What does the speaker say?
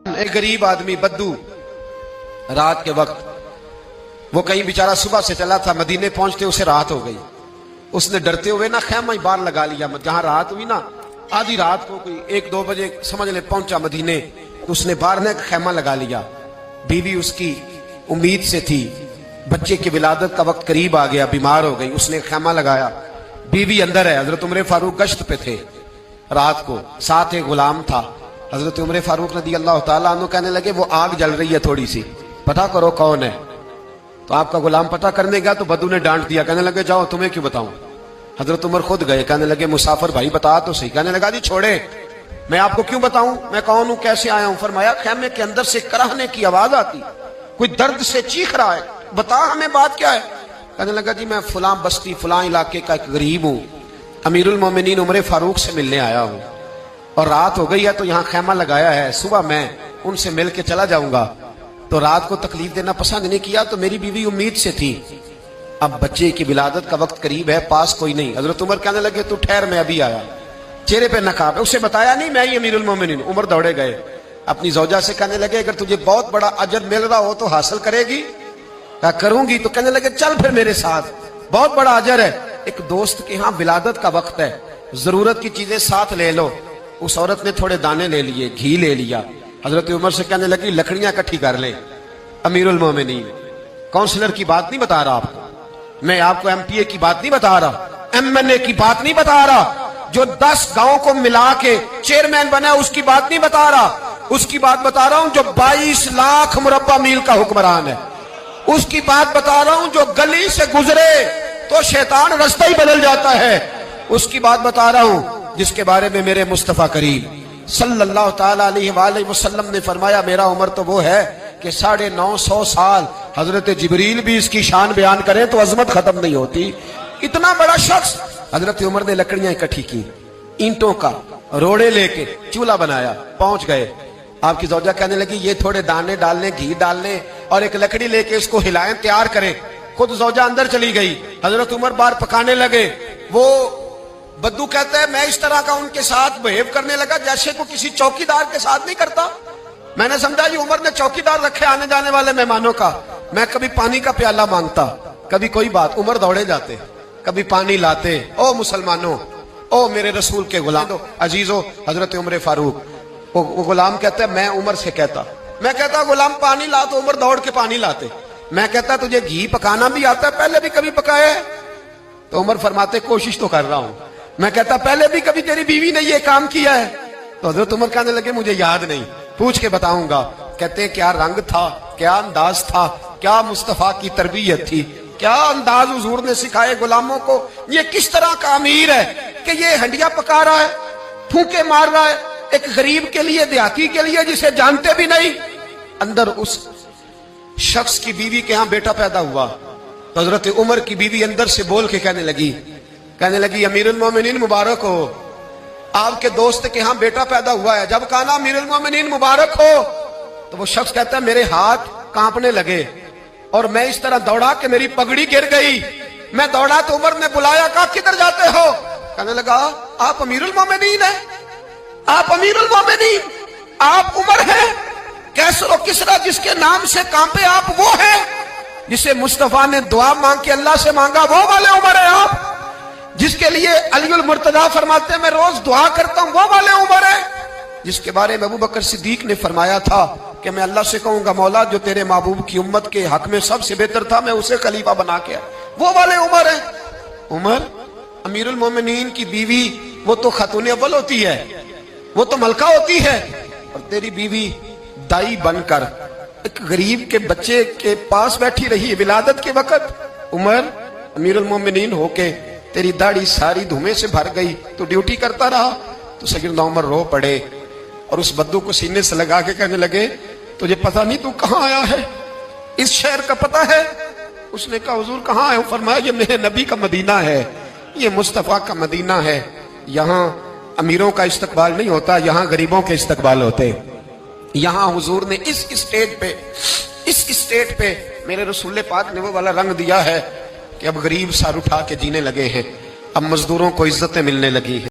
ایک غریب آدمی بدو رات کے وقت وہ کہیں بیچارہ صبح سے چلا تھا، مدینے پہنچتے اسے رات ہو گئی. اس نے ڈرتے ہوئے نا خیمہ ہی باہر لگا لیا. جہاں رات ہوئی نا آدھی رات کو کوئی 1-2 بجے سمجھ لے پہنچا مدینے، تو اس نے باہر نے خیمہ لگا لیا. بیوی اس کی امید سے تھی، بچے کی ولادت کا وقت قریب آ گیا، بیمار ہو گئی، اس نے خیمہ لگایا. بیوی اندر ہے. حضرت عمر فاروق گشت پہ تھے رات کو، ساتھ ایک غلام تھا. حضرت عمر فاروق رضی اللہ تعالیٰ عنہ کہنے لگے وہ آگ جل رہی ہے تھوڑی سی، پتہ کرو کون ہے. تو آپ کا غلام پتہ کرنے گیا تو بدو نے ڈانٹ دیا، کہنے لگے جاؤ تمہیں کیوں بتاؤں. حضرت عمر خود گئے، کہنے لگے مسافر بھائی بتا تو صحیح. کہنے لگا جی چھوڑے، میں آپ کو کیوں بتاؤں، میں کون ہوں، کیسے آیا ہوں. فرمایا خیمے کے اندر سے کراہنے کی آواز آتی، کوئی درد سے چیخ رہا ہے، بتا ہمیں بات کیا ہے. کہنے لگا جی میں فلاں بستی فلاں علاقے کا ایک غریب ہوں، امیر المومنین عمر فاروق سے ملنے آیا ہوں، اور رات ہو گئی ہے تو یہاں خیمہ لگایا ہے، صبح میں ان سے مل کے چلا جاؤں گا. تو رات کو تکلیف دینا پسند نہیں کیا، تو میری بیوی امید سے تھی، اب بچے کی ولادت کا وقت قریب ہے، پاس کوئی نہیں. حضرت عمر کہنے لگے تو ٹھہر میں ابھی آیا. چہرے پہ نقاب ہے، اسے بتایا نہیں میں ہی امیر المومنین. عمر دوڑے گئے، اپنی زوجہ سے کہنے لگے اگر تجھے بہت بڑا اجر مل رہا ہو تو حاصل کرے گی. کہا کروں گی. تو کہنے لگے چل پھر میرے ساتھ، بہت بڑا اجر ہے. ایک دوست کے ہاں ولادت کا وقت ہے، ضرورت کی چیزیں ساتھ لے لو. اس عورت نے تھوڑے دانے لے لیے، گھی لے لیا. حضرت عمر سے کہنے لگی لکڑیاں اکٹھی کر لیں. امیر المومنین کونسلر کی بات نہیں بتا رہا آپ کو، میں آپ کو ایم پی اے کی بات نہیں بتا رہا، ایم این اے کی بات نہیں بتا رہا، جو 10 گاؤں کو ملا کے چیئرمین بنا اس کی بات نہیں بتا رہا، اس کی بات بتا رہا ہوں جو 22 لاکھ مربع میل کا حکمران ہے. اس کی بات بتا رہا ہوں جو گلی سے گزرے تو شیطان رستہ ہی بدل جاتا ہے. اس کی بات بتا رہا ہوں جس کے بارے میں میرے مصطفیٰ کریم صلی اللہ تعالیٰ علیہ وآلہ وسلم نے فرمایا میرا عمر تو وہ ہے کہ 950 سال حضرت جبریل بھی اس کی شان بیان کریں تو عظمت ختم نہیں ہوتی. اتنا بڑا شخص. حضرت عمر نے لکڑیاں اکٹھی کی، اینٹوں کا روڑے لے کے چولہا بنایا، پہنچ گئے. آپ کی زوجہ کہنے لگی یہ تھوڑے دانے ڈالنے، گھی ڈالنے اور ایک لکڑی لے کے اس کو ہلائیں، تیار کریں. خود زوجہ اندر چلی گئی. حضرت عمر باہر پکانے لگے. وہ بدو کہتا ہے میں اس طرح کا ان کے ساتھ بہیو کرنے لگا جیسے کو کسی چوکیدار کے ساتھ نہیں کرتا. میں نے سمجھا یہ عمر نے چوکیدار رکھے آنے جانے والے مہمانوں کا. میں کبھی پانی کا پیالہ مانگتا، کبھی کوئی بات، عمر دوڑے جاتے، کبھی پانی لاتے. او مسلمانوں، او میرے رسول کے غلام عزیزو. حضرت عمر فاروق وہ غلام کہتا ہے میں عمر سے کہتا، میں کہتا غلام پانی لا، تو عمر دوڑ کے پانی لاتے. میں کہتا تجھے گھی پکانا بھی آتا ہے، پہلے بھی کبھی پکایا ہے؟ تو عمر فرماتے کوشش تو کر رہا ہوں. میں کہتا پہلے بھی کبھی تیری بیوی نے یہ کام کیا ہے؟ تو حضرت عمر کہنے لگے مجھے یاد نہیں، پوچھ کے بتاؤں گا. کہتے کیا رنگ تھا، کیا انداز تھا، کیا مصطفیٰ کی تربیت تھی، کیا انداز حضور نے سکھائے غلاموں کو. یہ کس طرح کا امیر ہے کہ یہ ہنڈیاں پکا رہا ہے، پھونکے مار رہا ہے ایک غریب کے لیے، دیہاتی کے لیے جسے جانتے بھی نہیں. اندر اس شخص کی بیوی کے ہاں بیٹا پیدا ہوا تو حضرت عمر کی بیوی اندر سے بول کے کہنے لگی امیر المومنین مبارک ہو، آپ کے دوست کے ہاں بیٹا پیدا ہوا ہے. جب کہا نا امیر المومنین مبارک ہو تو وہ شخص کہتا ہے میرے ہاتھ کانپنے لگے اور میں اس طرح دوڑا کہ میری پگڑی گر گئی. میں دوڑا تو عمر نے بلایا، کہا کدھر جاتے ہو؟ کہنے لگا آپ امیر المومنین ہیں، آپ امیر المومنین، آپ عمر ہیں. کیسر و کسرا جس کے نام سے کانپے آپ وہ ہیں، جسے مصطفیٰ نے دعا مانگ کے اللہ سے مانگا وہ والے عمر ہیں آپ، جس کے لیے علی المرتضیٰ فرماتے ہیں میں روز دعا کرتا ہوں وہ والے عمر ہیں، جس کے بارے میں ابوبکر صدیق نے فرمایا تھا کہ میں اللہ سے کہوں گا مولا جو تیرے محبوب کی امت کے حق میں سب سے بہتر تھا میں اسے خلیفہ بنا کے وہ والے عمر ہیں. عمر امیر المومنین کی بیوی وہ تو خاتون اول ہوتی ہے، وہ تو ملکہ ہوتی ہے، اور تیری بیوی دائی بن کر ایک غریب کے بچے کے پاس بیٹھی رہی ولادت کے وقت. عمر امیر المومنین ہو کے تیری داڑھی ساری دھومے سے بھر گئی تو ڈیوٹی کرتا رہا. تو سیدنا عمر رو پڑے اور اس بدو کو سینے سے لگا کے کہنے لگے تجھے پتہ نہیں تو کہاں آیا ہے، اس شہر کا پتہ ہے؟ اس نے کہا حضور کہاں ہے؟ فرمایا یہ میرے نبی کا مدینہ ہے، یہ مصطفیٰ کا مدینہ ہے، یہاں امیروں کا استقبال نہیں ہوتا، یہاں غریبوں کے استقبال ہوتے. یہاں حضور نے اس اسٹیٹ پہ میرے رسول پاک نے وہ والا رنگ دیا ہے کہ اب غریب سر اٹھا کے جینے لگے ہیں، اب مزدوروں کو عزتیں ملنے لگی ہیں.